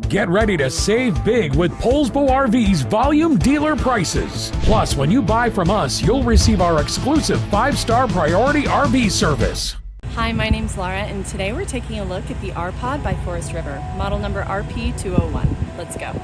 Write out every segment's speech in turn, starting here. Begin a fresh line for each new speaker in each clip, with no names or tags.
Get ready to save big with Poulsbo RV's volume dealer prices. Plus, when you buy from us, you'll receive our exclusive 5-star priority RV service.
Hi, my name's Laura, and today we're taking a look at the R-Pod by Forest River, model number RP-201. Let's go.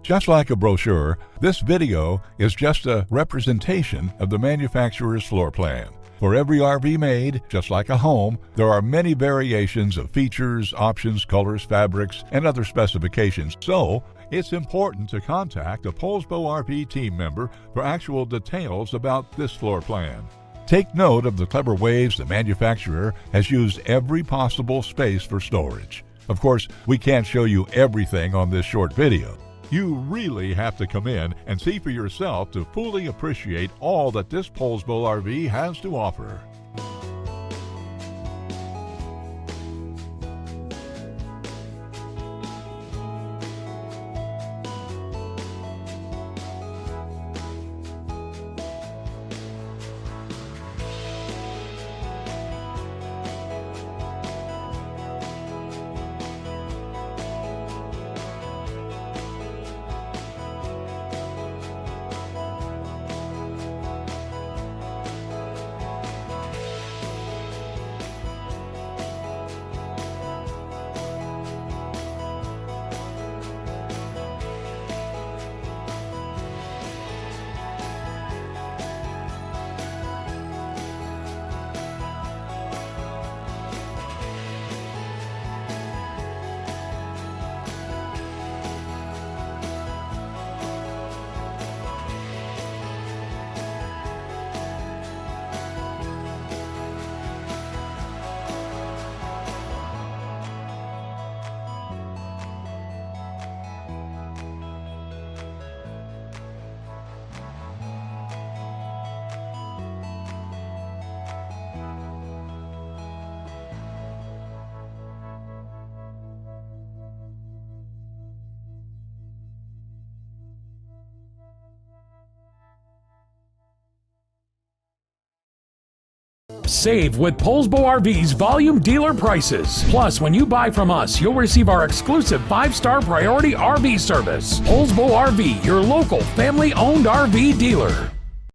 Just like a brochure, this video is just a representation of the manufacturer's floor plan. For every RV made, just like a home, there are many variations of features, options, colors, fabrics, and other specifications. So, it's important to contact a Poulsbo RV team member for actual details about this floor plan. Take note of the clever ways the manufacturer has used every possible space for storage. Of course, we can't show you everything on this short video. You really have to come in and see for yourself to fully appreciate all that this Poulsbo RV has to offer.
Save with Poulsbo RV's volume dealer prices. Plus, when you buy from us, you'll receive our exclusive 5-star priority RV service. Poulsbo RV, your local family-owned RV dealer.